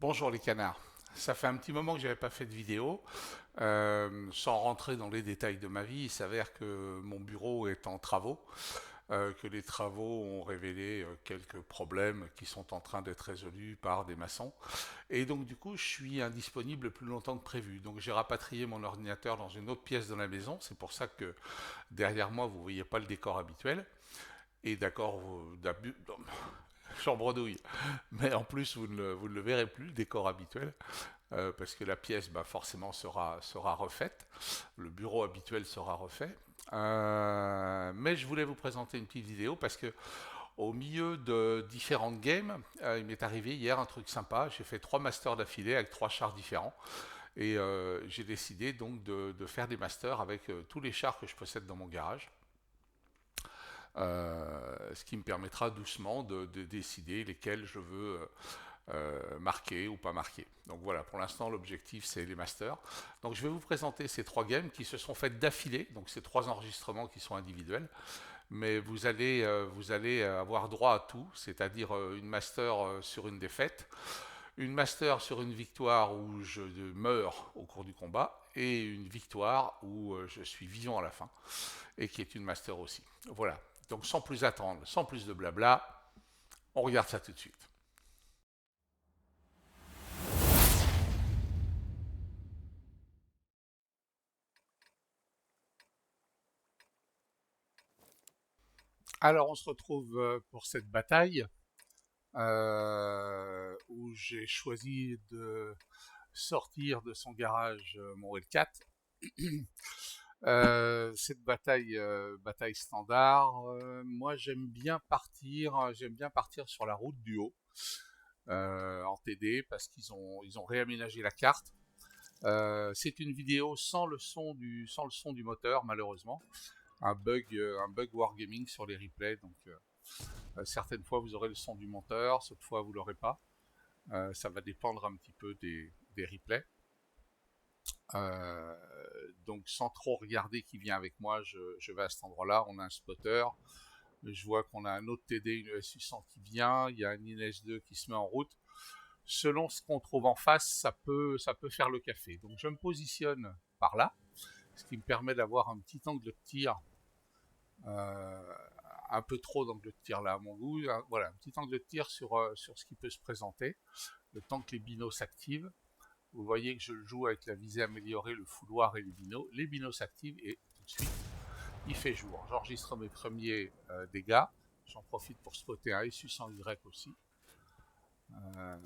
Bonjour les canards. Ça fait un petit moment que j'avais pas fait de vidéo. Sans rentrer dans les détails de ma vie, il s'avère que mon bureau est en travaux, que les travaux ont révélé quelques problèmes qui sont en train d'être résolus par des maçons. Et donc du coup, je suis indisponible plus longtemps que prévu. Donc j'ai rapatrié mon ordinateur dans une autre pièce de la maison. C'est pour ça que derrière moi, vous voyez pas le décor habituel. Et d'accord, chambre douille. Mais en plus, vous ne le verrez plus, le décor habituel. Parce que la pièce forcément sera refaite, le bureau habituel sera refait. Mais je voulais vous présenter une petite vidéo parce que au milieu de différentes games, il m'est arrivé hier un truc sympa. J'ai fait 3 masters d'affilée avec 3 chars différents. Et j'ai décidé donc de faire des masters avec tous les chars que je possède dans mon garage. Ce qui me permettra doucement de décider lesquels je veux marqué ou pas marqué. Donc voilà, pour l'instant l'objectif c'est les masters. Donc je vais vous présenter ces 3 games qui se sont faites d'affilée, donc ces 3 enregistrements qui sont individuels, mais vous allez avoir droit à tout, c'est-à-dire une master sur une défaite, une master sur une victoire où je meurs au cours du combat, et une victoire où je suis vivant à la fin, et qui est une master aussi. Voilà, donc sans plus attendre, sans plus de blabla, on regarde ça tout de suite. Alors on se retrouve pour cette bataille où j'ai choisi de sortir de son garage mon L4. Cette bataille, bataille standard, moi j'aime bien partir sur la route du haut en TD parce ils ont réaménagé la carte. C'est une vidéo sans le son du moteur malheureusement, un bug wargaming sur les replays. Donc certaines fois vous aurez le son du moteur, cette fois vous l'aurez pas. Ça va dépendre un petit peu des replays. Euh, donc sans trop regarder qui vient avec moi, je vais à cet endroit-là. On a un spotter. Je vois qu'on a un autre TD, une ES800 qui vient. Il y a un INS2 qui se met en route. Selon ce qu'on trouve en face, ça peut faire le café. Donc je me positionne par là, ce qui me permet d'avoir un petit angle de tir, euh, un peu trop d'angle de tir là à mon goût. Voilà, un petit angle de tir sur ce qui peut se présenter, le temps que les binos s'activent. Vous voyez que je le joue avec la visée améliorée, le fouloir et les binos. Les binos s'activent et tout de suite, il fait jour. J'enregistre mes premiers dégâts. J'en profite pour spotter un SU-100Y aussi, euh,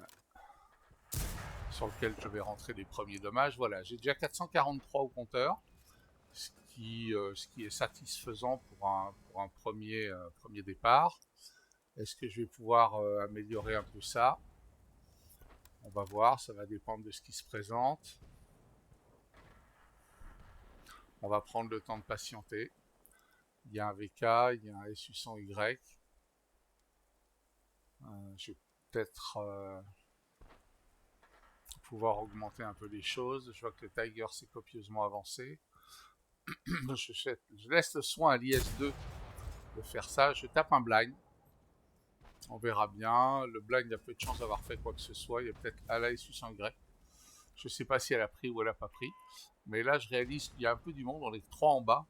sur lequel je vais rentrer les premiers dommages. Voilà, j'ai déjà 443 au compteur, ce qui est satisfaisant pour un premier départ. Est-ce que je vais pouvoir améliorer un peu ça? On va voir, ça va dépendre de ce qui se présente. On va prendre le temps de patienter. Il y a un VK, il y a un SU100Y. Je vais peut-être pouvoir augmenter un peu les choses. Je vois que le Tiger s'est copieusement avancé. Je laisse le soin à l'IS2 de faire ça. Je tape un blind. On verra bien. Le blind, il y a peu de chance d'avoir fait quoi que ce soit. Il y a peut-être à la SU100Y. Je ne sais pas si elle a pris ou elle n'a pas pris. Mais là, je réalise qu'il y a un peu du monde. On est 3 en bas.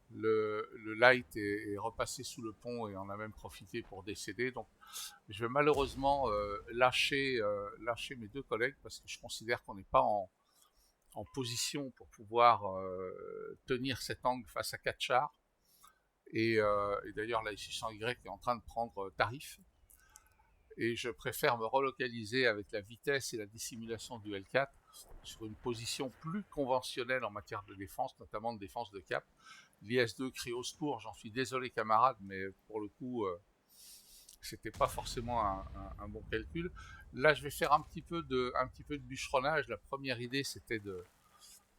Le light est repassé sous le pont et en a même profité pour décéder. Donc je vais malheureusement lâcher mes 2 collègues parce que je considère qu'on n'est pas en position pour pouvoir tenir cet angle face à 4 chars. Et d'ailleurs la I600Y est en train de prendre tarif. Et je préfère me relocaliser avec la vitesse et la dissimulation du L4 sur une position plus conventionnelle en matière de défense, notamment de défense de cap. L'IS2 crie au secours, j'en suis désolé camarade, mais pour le coup, c'était pas forcément un bon calcul. Là, je vais faire un petit peu de bûcheronnage. La première idée, c'était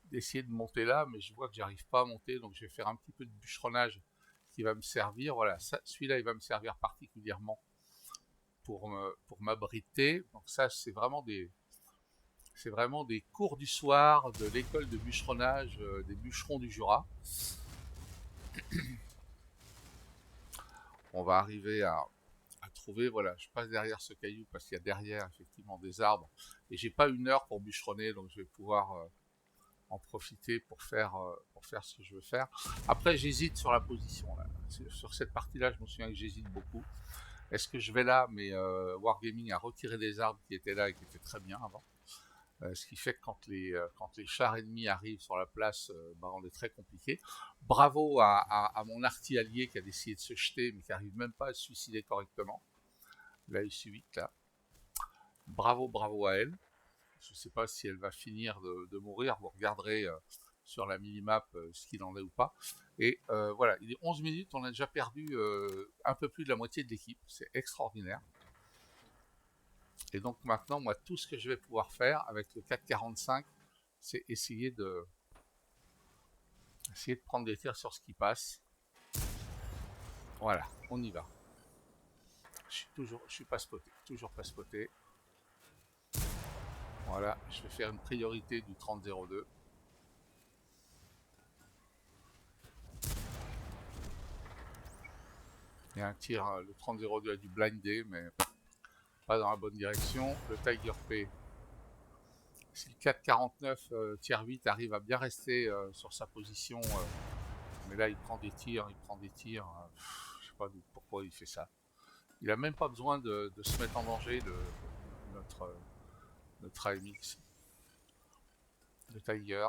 d'essayer de monter là, mais je vois que j'arrive pas à monter, donc je vais faire un petit peu de bûcheronnage qui va me servir. Voilà, celui-là, il va me servir particulièrement pour m'abriter. Donc ça, c'est vraiment des cours du soir de l'école de bûcheronnage des bûcherons du Jura. On va arriver à retrouver, voilà, je passe derrière ce caillou parce qu'il y a derrière effectivement des arbres et j'ai pas une heure pour bûcheronner, donc je vais pouvoir en profiter pour faire ce que je veux faire. Après, j'hésite sur la position là. Sur cette partie-là, je me souviens que j'hésite beaucoup. Est-ce que je vais là, mais Wargaming a retiré des arbres qui étaient là et qui étaient très bien avant. Ce qui fait que quand les chars ennemis arrivent sur la place, bah, on est très compliqué. Bravo à mon artillerie qui a décidé de se jeter, mais qui n'arrive même pas à se suicider correctement. La SU-8, là. Bravo, bravo à elle. Je ne sais pas si elle va finir de mourir. Vous regarderez sur la minimap ce qu'il en est ou pas. Et voilà, il est 11 minutes, on a déjà perdu un peu plus de la moitié de l'équipe. C'est extraordinaire. Et donc maintenant, moi, tout ce que je vais pouvoir faire avec le 4,45, c'est essayer de prendre des tirs sur ce qui passe. Voilà, on y va. Je suis pas spoté, toujours pas spoté. Voilà, je vais faire une priorité du 30-02. Il y a un tir, le 30-02 a du blindé, mais pas dans la bonne direction. Le Tiger P, si le 4,49 tier 8 arrive à bien rester sur sa position, mais là il prend des tirs, je sais pas pourquoi il fait ça. Il a même pas besoin de se mettre en danger, notre, notre AMX, le Tiger.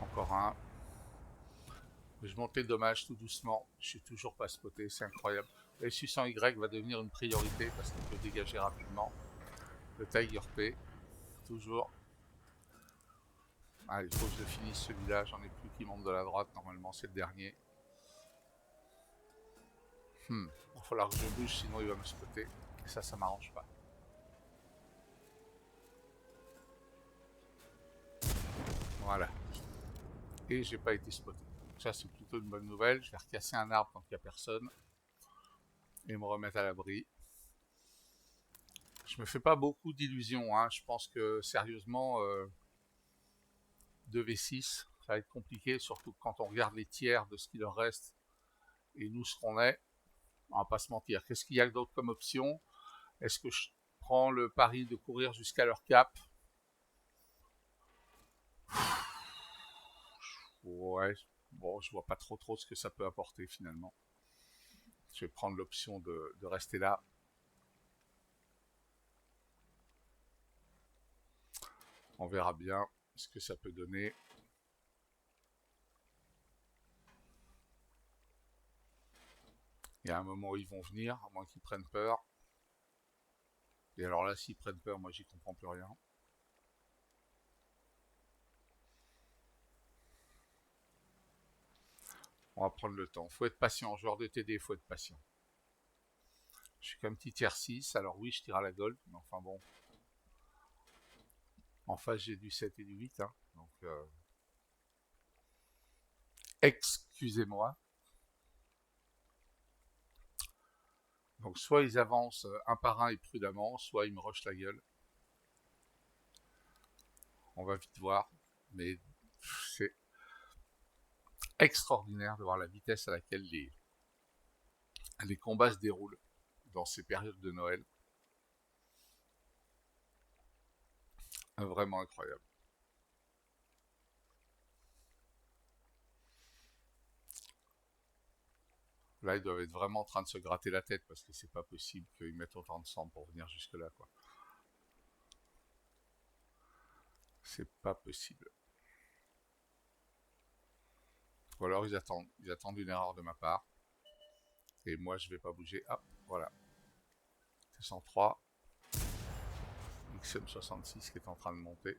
Encore un. Je monte les dommages tout doucement. Je suis toujours pas spoté, c'est incroyable. Le SU-100Y va devenir une priorité parce qu'il peut dégager rapidement. Le Tiger P, toujours. Allez, il faut que je finisse celui-là. J'en ai plus qui monte de la droite. Normalement, c'est le dernier. Il va falloir que je bouge, sinon il va me spotter. Et ça m'arrange pas. Voilà. Et j'ai pas été spoté. Donc ça, c'est plutôt une bonne nouvelle. Je vais recasser un arbre tant qu'il n'y a personne. Et me remettre à l'abri. Je me fais pas beaucoup d'illusions. Hein. Je pense que, sérieusement, 2v6, ça va être compliqué. Surtout quand on regarde les tiers de ce qui leur reste. Et nous, ce qu'on est. On va pas se mentir. Qu'est-ce qu'il y a d'autre comme option? Est-ce que je prends le pari de courir jusqu'à leur cap? Ouais, bon, je vois pas trop ce que ça peut apporter finalement. Je vais prendre l'option de rester là. On verra bien ce que ça peut donner. Il y a un moment où ils vont venir, à moins qu'ils prennent peur. Et alors là, s'ils prennent peur, moi j'y comprends plus rien. On va prendre le temps. Faut être patient. Joueur de TD, faut être patient. Je suis qu'un petit tiers 6, alors oui, je tire à la gold, mais enfin bon. En face, j'ai du 7 et du 8, hein, donc excusez-moi. Donc soit ils avancent un par un et prudemment, soit ils me rushent la gueule. On va vite voir, mais c'est extraordinaire de voir la vitesse à laquelle les combats se déroulent dans ces périodes de Noël. Vraiment incroyable. Là, ils doivent être vraiment en train de se gratter la tête parce que c'est pas possible qu'ils mettent autant de sang pour venir jusque-là, quoi. C'est pas possible. Ou alors ils attendent une erreur de ma part. Et moi, je vais pas bouger. Ah, voilà. T103. XM66 qui est en train de monter.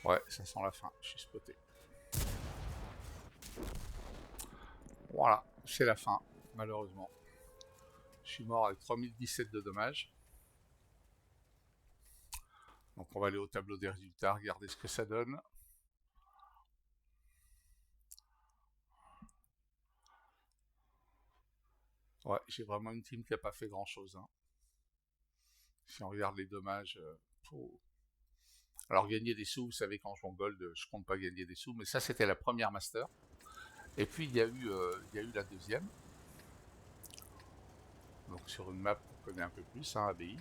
Ouais, ça sent la fin. Je suis spoté. Voilà, c'est la fin, malheureusement. Je suis mort avec 3017 de dommages. Donc on va aller au tableau des résultats, regarder ce que ça donne. Ouais, j'ai vraiment une team qui n'a pas fait grand chose. Hein. Si on regarde les dommages, alors gagner des sous, vous savez, quand je joue en gold, je compte pas gagner des sous, mais ça c'était la première master. Et puis il y a eu la deuxième. Donc sur une map qu'on connaît un peu plus, hein, ABI,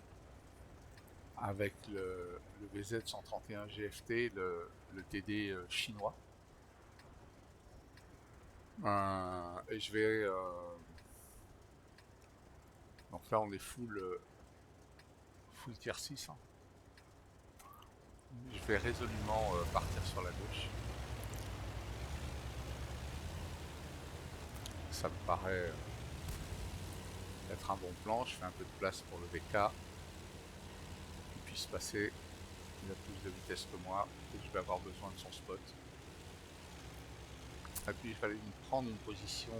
avec le VZ131 GFT, le TD chinois. Et je vais... donc là on est full tier 6. Hein. Je vais résolument partir sur la gauche. Ça me paraît être un bon plan. Je fais un peu de place pour le VK. Qui puisse passer. Il a plus de vitesse que moi. Et je vais avoir besoin de son spot. Et puis il fallait prendre une position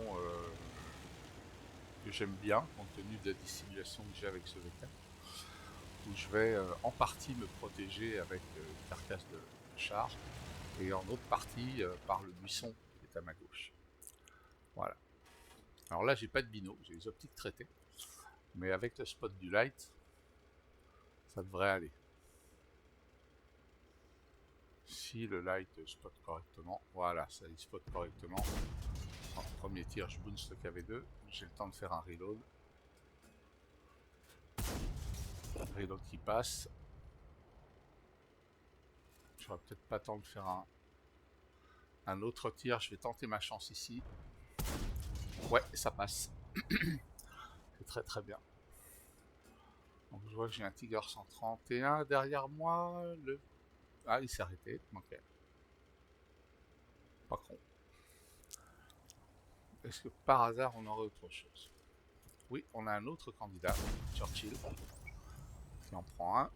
que j'aime bien, compte tenu de la dissimulation que j'ai avec ce VK. Où je vais en partie me protéger avec une carcasse de char. Et en autre partie par le buisson qui est à ma gauche. Voilà. Alors là, j'ai pas de bino, j'ai les optiques traitées. Mais avec le spot du light, ça devrait aller. Si le light spot correctement, voilà, ça il spot correctement. En premier tir, je bounce le KV2, j'ai le temps de faire un reload. Reload qui passe. J'aurais peut-être pas le temps de faire un autre tir, je vais tenter ma chance ici. Ouais, ça passe. C'est très très bien. Donc je vois que j'ai un Tiger 131 derrière moi. Ah, il s'est arrêté. Ok. Pas con. Est-ce que par hasard on aurait autre chose? Oui, on a un autre candidat, Churchill, qui en prend un.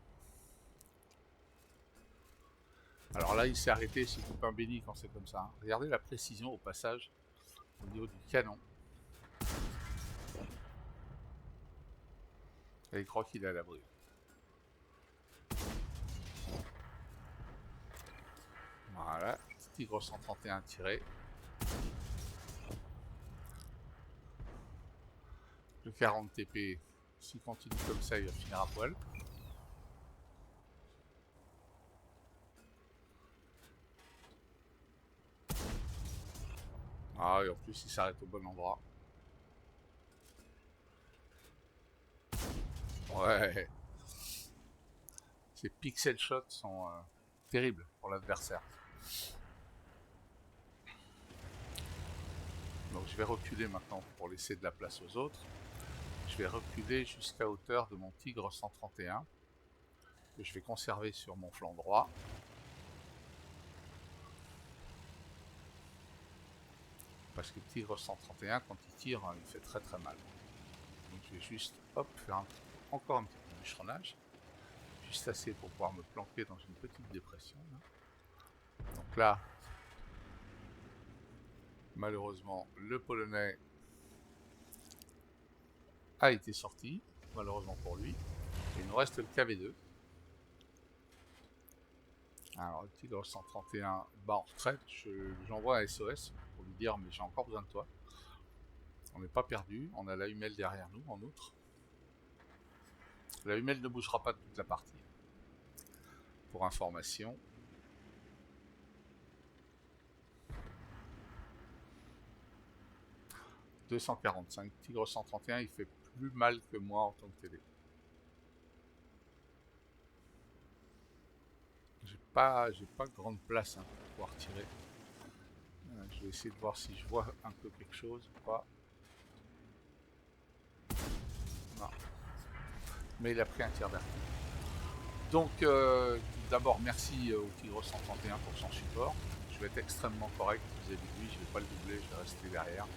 Alors là, il s'est arrêté, c'est tout un béni quand c'est comme ça. Hein. Regardez la précision au passage, au niveau du canon. Et il croit qu'il est à l'abri. Voilà, Tigre 131 tiré. Le 40 TP, s'il continue comme ça, il va finir à poil. Ah, et en plus, il s'arrête au bon endroit. Ouais. Ces pixel shots sont terribles pour l'adversaire. Donc je vais reculer maintenant pour laisser de la place aux autres. Je vais reculer jusqu'à hauteur de mon Tigre 131 que je vais conserver sur mon flanc droit. Parce que le Tigre 131, quand il tire, il fait très très mal. Donc je vais juste, hop, faire encore un petit peu de bûcheronnage. Juste assez pour pouvoir me planquer dans une petite dépression. Là. Donc là, malheureusement, le Polonais a été sorti, malheureusement pour lui. Et il nous reste le KV2. Alors le Tigre 131 bat en retraite, j'envoie un SOS pour lui dire mais j'ai encore besoin de toi. On n'est pas perdu, on a la humelle derrière nous en outre. La humelle ne bougera pas de toute la partie. Pour information. « 245, Tigre 131, il fait plus mal que moi en tant que télé. J'ai pas grande place hein, pour pouvoir tirer. Je vais essayer de voir si je vois un peu quelque chose ou pas. Non. Mais il a pris un tir verti. Donc, d'abord, merci au Tigre 131 pour son support. Je vais être extrêmement correct vis-à-vis de lui. Je ne vais pas le doubler, je vais rester derrière.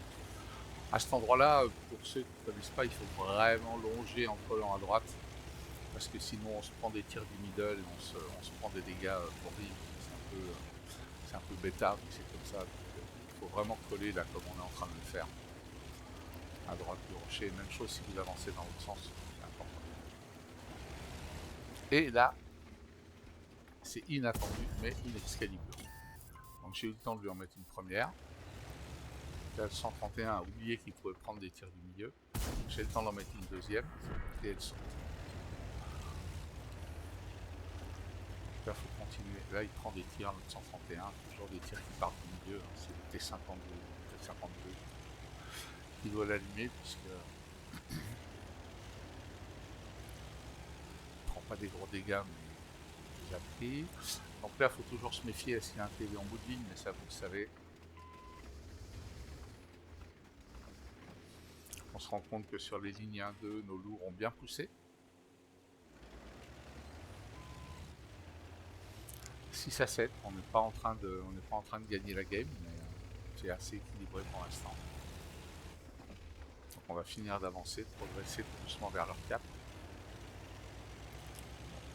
À cet endroit-là, pour ceux qui ne connaissent pas, il faut vraiment longer en collant à droite. Parce que sinon, on se prend des tirs du middle, on se prend des dégâts horribles. C'est un peu bêta, mais c'est comme ça. Il faut vraiment coller là, comme on est en train de le faire. À droite du rocher. Même chose si vous avancez dans l'autre sens. C'est important. Et là, c'est inattendu, mais une Excalibur. Donc j'ai eu le temps de lui en mettre une première. Là, le 131 a oublié qu'il pouvait prendre des tirs du milieu. J'ai le temps d'en mettre une deuxième, et elle saute. là, faut continuer. Là, il prend des tirs, le 131, toujours des tirs qui partent du milieu. Hein. C'est le T52, T52 qui doit l'allumer, puisque il prend pas des gros dégâts, mais il a pris. Donc là, il faut toujours se méfier. Est-ce qu'il y a un TV en bout de ligne? Mais ça, vous le savez. On se rend compte que sur les lignes 1-2, nos lourds ont bien poussé. 6-7, on n'est pas en train de gagner la game, mais c'est assez équilibré pour l'instant. Donc on va finir d'avancer, de progresser tout doucement vers leur cap.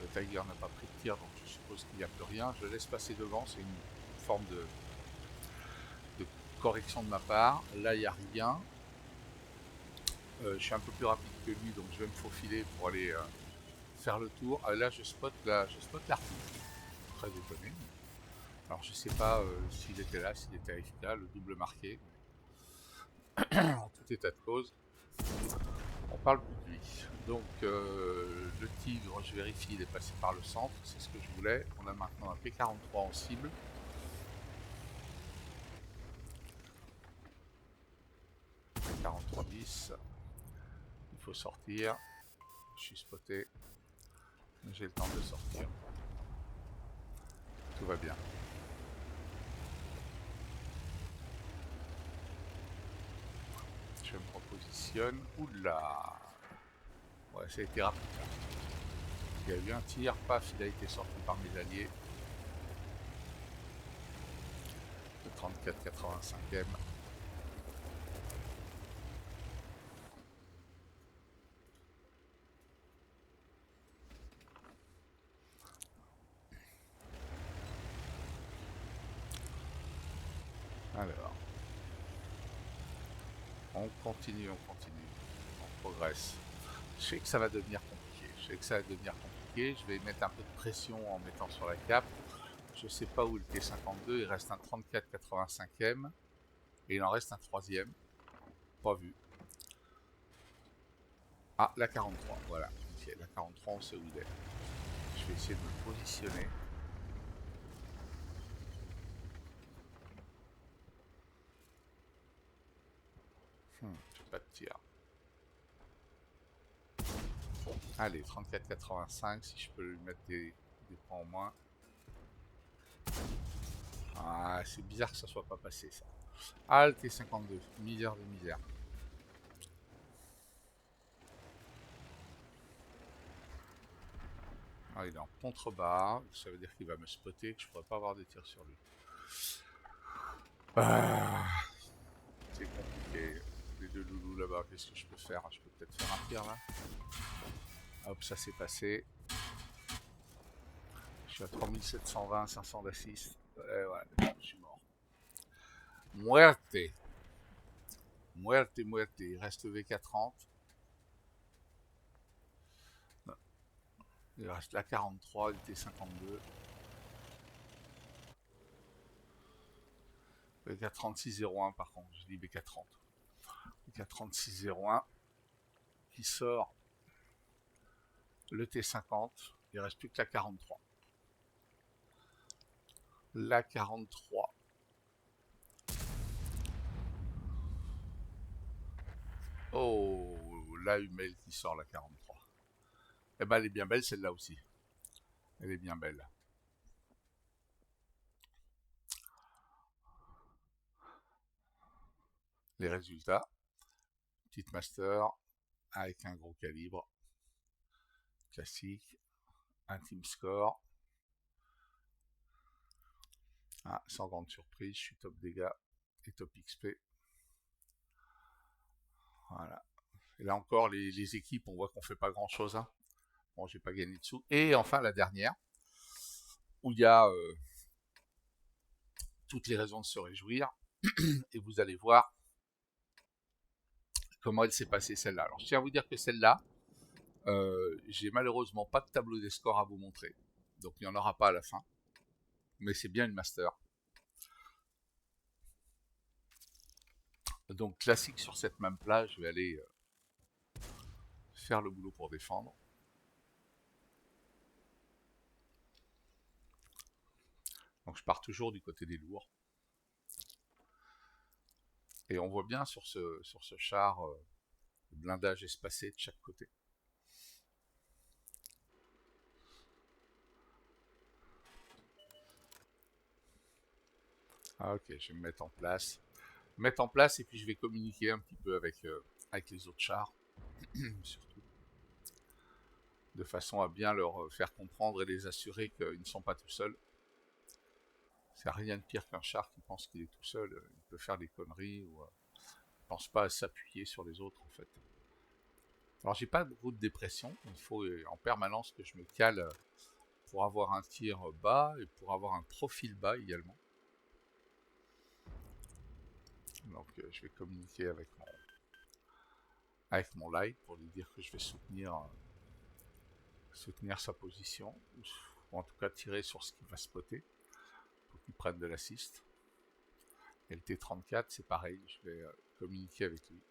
Le Tiger n'a pas pris de tir, donc je suppose qu'il n'y a plus rien. Je laisse passer devant, c'est une forme de correction de ma part. Là, il n'y a rien. Je suis un peu plus rapide que lui, donc je vais me faufiler pour aller faire le tour. Là, je spot l'artille. Très étonné. Alors, je sais pas s'il était là, s'il était AFK, le double marqué. En tout état de cause, on parle plus de lui. Donc, le tigre, je vérifie, il est passé par le centre, c'est ce que je voulais. On a maintenant un P43 en cible. P43-10. Il faut sortir. Je suis spoté. J'ai le temps de sortir. Tout va bien. Je me repositionne. Oula! Ouais, ça a été rapide. Il y a eu un tir, paf, il a été sorti par mes alliés. Le 34-85e. Alors, on continue, on progresse. Je sais que ça va devenir compliqué, je vais mettre un peu de pression en mettant sur la cape. Je sais pas où le T52, il reste un 34-85e, et il en reste un 3e, pas vu. Ah, la 43, voilà, ok, la 43, on sait où il est. Je vais essayer de me positionner. J'ai pas de tir. Allez, 34-85, si je peux lui mettre des points en moins. Ah, c'est bizarre que ça soit pas passé, ça. Ah, le T52, misère de misère. Ah, il est en contrebas, ça veut dire qu'il va me spotter, que je pourrais pas avoir des tirs sur lui. Ah, c'est compliqué. Les deux loulous là-bas, qu'est-ce que je peux faire? Je peux peut-être faire un tir là. Hop, ça s'est passé. Je suis à 3720, 500 d'assist. Ouais, je suis mort. Muerte. Muerte. Il reste VK30. Il reste la 43, le T52. BK3601 par contre, je dis BK30. BK3601 qui sort le T50, il reste plus que la 43. La 43. Oh, la Hummel qui sort la 43. Eh ben elle est bien belle celle-là aussi. Elle est bien belle. Les résultats. Petite master avec un gros calibre. Classique. Un team score. Ah, sans grande surprise, je suis top dégâts et top XP. Voilà. Et là encore, les équipes, on voit qu'on fait pas grand chose. Hein. Bon, j'ai pas gagné de sous. Et enfin, la dernière, où il y a toutes les raisons de se réjouir. Et vous allez voir comment elle s'est passée celle-là. Alors, je tiens à vous dire que celle-là, j'ai malheureusement pas de tableau des scores à vous montrer. Donc, il n'y en aura pas à la fin. Mais c'est bien une master. Donc, classique sur cette même plage, je vais aller faire le boulot pour défendre. Donc je pars toujours du côté des lourds. Et on voit bien sur ce char le blindage espacé de chaque côté. Ah, ok, je vais me mettre en place. Et puis je vais communiquer un petit peu avec les autres chars, surtout. De façon à bien leur faire comprendre et les assurer qu'ils ne sont pas tout seuls. C'est rien de pire qu'un char qui pense qu'il est tout seul. Il peut faire des conneries ou ne pense pas à s'appuyer sur les autres en fait. Alors j'ai pas beaucoup de dépression. Il faut en permanence que je me cale pour avoir un tir bas et pour avoir un profil bas également. Donc je vais communiquer avec mon light pour lui dire que je vais soutenir sa position, ou en tout cas tirer sur ce qui va spotter pour qu'il prenne de l'assist. Et le T-34 c'est pareil, je vais communiquer avec lui.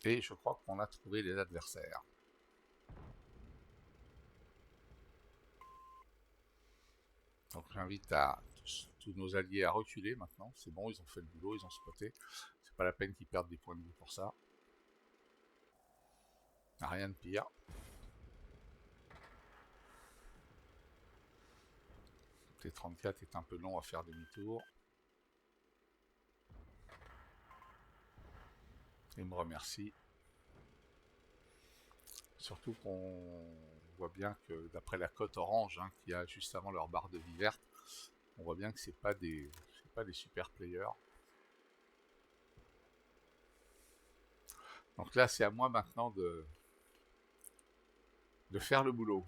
Et je crois qu'on a trouvé les adversaires. Donc j'invite tous nos alliés à reculer maintenant. C'est bon, ils ont fait le boulot, ils ont spoté. C'est pas la peine qu'ils perdent des points de vie pour ça. Rien de pire. T-34 est un peu long à faire demi-tour. Il me remercie. Surtout qu'on voit bien que d'après la cote orange qu'il y a juste avant leur barre de vie verte, on voit bien que c'est pas des super players. Donc là c'est à moi maintenant de faire le boulot.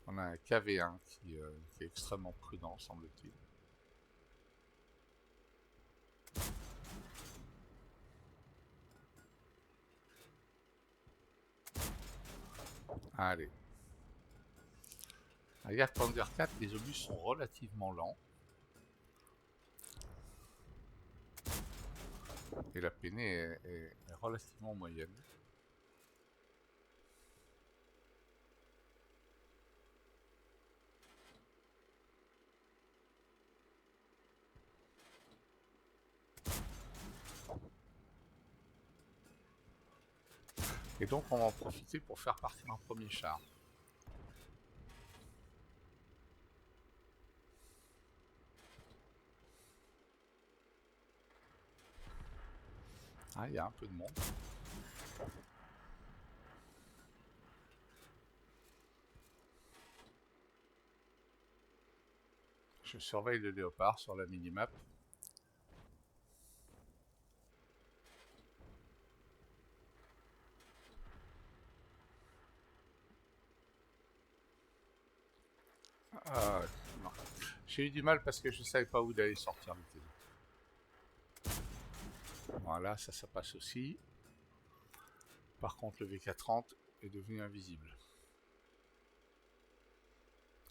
On a un KV1 qui est extrêmement prudent semble-t-il. Allez. Regarde, Thunder 4, les obus sont relativement lents. Et la peinée est relativement moyenne. Et donc on va en profiter pour faire partir un premier char. Ah, il y a un peu de monde. Je surveille le léopard sur la minimap. Ah, non. J'ai eu du mal parce que je ne savais pas où d'aller sortir le télé. Voilà, ça passe aussi. Par contre, le VK30 est devenu invisible.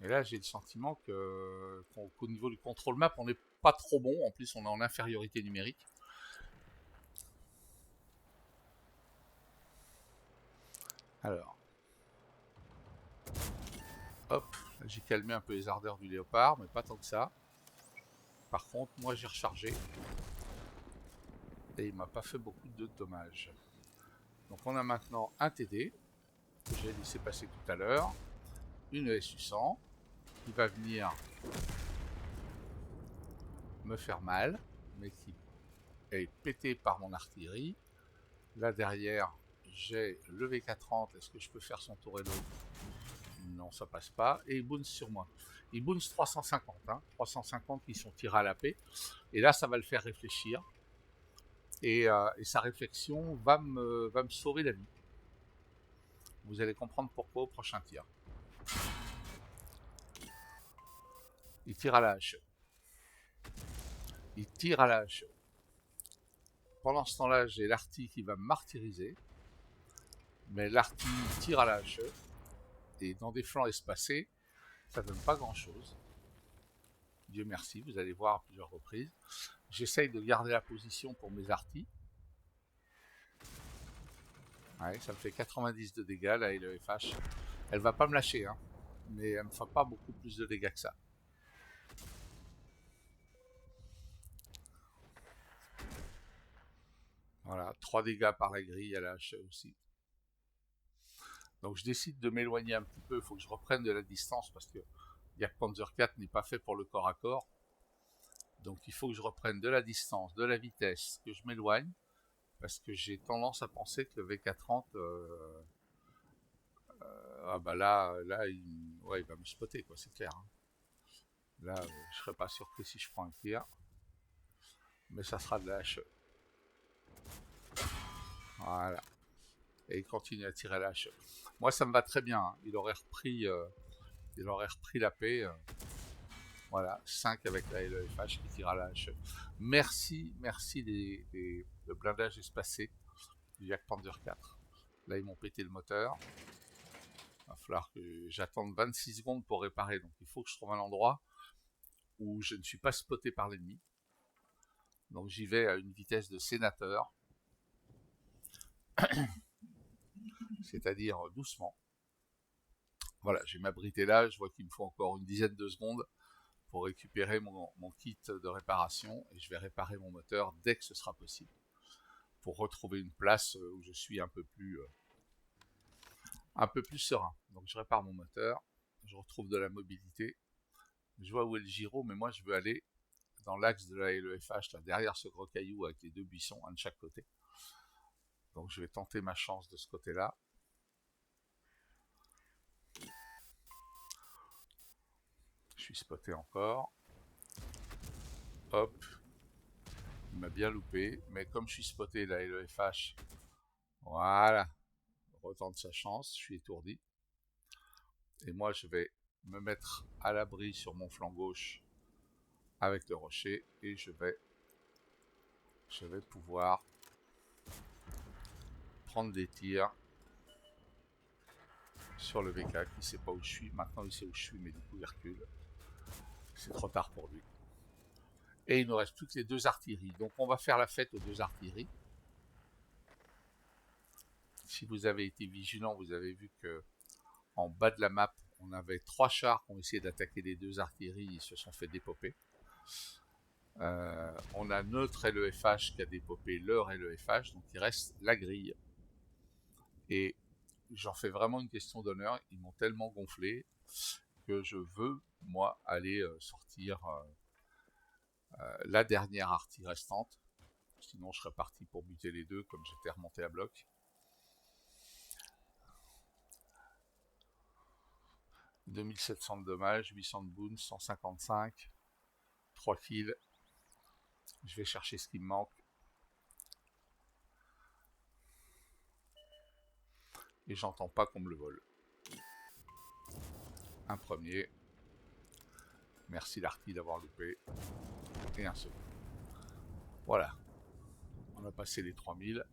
Et là, j'ai le sentiment qu'au niveau du contrôle map, on n'est pas trop bon. En plus, on est en infériorité numérique. Alors. Hop, j'ai calmé un peu les ardeurs du léopard, mais pas tant que ça. Par contre, moi j'ai rechargé. Et il m'a pas fait beaucoup de dommages. Donc on a maintenant un TD, que j'ai laissé passer tout à l'heure. Une SU-100, qui va venir me faire mal, mais qui est pété par mon artillerie. Là derrière, j'ai le VK30. Est-ce que je peux faire son Torello? Non, ça passe pas. Et il bounce sur moi. Il bounce 350. 350 qui sont tirés à la paix. Et là, ça va le faire réfléchir. Et sa réflexion va me sauver la vie. Vous allez comprendre pourquoi au prochain tir. Il tire à la hache. Il tire à la hache. Pendant ce temps-là, j'ai l'arty qui va me martyriser. Mais l'arty tire à la hache. Et dans des flancs espacés, ça donne pas grand-chose. Dieu merci, vous allez voir à plusieurs reprises. J'essaye de garder la position pour mes artys. Ouais, ça me fait 90 de dégâts, là, et le FH. Elle va pas me lâcher, hein. Mais elle me fera pas beaucoup plus de dégâts que ça. Voilà, 3 dégâts par la grille à la hache aussi. Donc je décide de m'éloigner un petit peu, il faut que je reprenne de la distance parce que Jagdpanzer 4 n'est pas fait pour le corps à corps. Donc il faut que je reprenne de la distance, de la vitesse, que je m'éloigne, parce que j'ai tendance à penser que le VK30, ah bah là ouais, il va me spotter, quoi, c'est clair, hein. Là, je serais pas surpris si je prends un tir, mais ça sera de la HE. Voilà. Et il continue à tirer la HE. Moi, ça me va très bien, hein. Il aurait repris la paix. Voilà, 5 avec la LEFH qui tire à la HE. Merci le blindage espacé du Jagdpanzer 4. Là, ils m'ont pété le moteur. Il va falloir que j'attende 26 secondes pour réparer. Donc, il faut que je trouve un endroit où je ne suis pas spoté par l'ennemi. Donc, j'y vais à une vitesse de sénateur. C'est-à-dire doucement. Voilà, je vais m'abriter là. Je vois qu'il me faut encore une dizaine de secondes pour récupérer mon kit de réparation. Et je vais réparer mon moteur dès que ce sera possible, pour retrouver une place où je suis un peu plus serein. Donc je répare mon moteur, je retrouve de la mobilité, je vois où est le gyro, mais moi je veux aller dans l'axe de la LEFH, là, derrière ce gros caillou avec les deux buissons, un de chaque côté. Donc je vais tenter ma chance de ce côté-là. Je suis spoté encore. Hop. Il m'a bien loupé, mais comme je suis spoté, la LEFH, voilà, retente sa chance, je suis étourdi. Et moi je vais me mettre à l'abri sur mon flanc gauche avec le rocher et je vais pouvoir prendre des tirs sur le VK qui ne sait pas où je suis. Maintenant il sait où je suis, mais du coup il recule. C'est trop tard pour lui. Et il nous reste plus que les deux artilleries. Donc on va faire la fête aux deux artilleries. Si vous avez été vigilant, vous avez vu que en bas de la map, on avait 3 chars qui ont essayé d'attaquer les deux artilleries. Ils se sont fait dépoper. On a notre LEFH qui a dépopé leur LEFH, donc il reste la grille. Et j'en fais vraiment une question d'honneur. Ils m'ont tellement gonflé que je veux, moi, aller sortir la dernière artillerie restante. Sinon, je serais parti pour buter les deux, comme j'étais remonté à bloc. 2700 de dommages, 800 de boons, 155, 3 kills. Je vais chercher ce qui me manque. Et j'entends pas qu'on me le vole. Un premier. Merci l'artille d'avoir loupé. Et un second. Voilà. On a passé les 3000.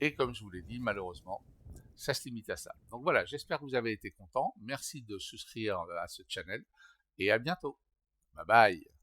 Et comme je vous l'ai dit, malheureusement, ça se limite à ça. Donc voilà, j'espère que vous avez été contents. Merci de souscrire à ce channel. Et à bientôt. Bye bye.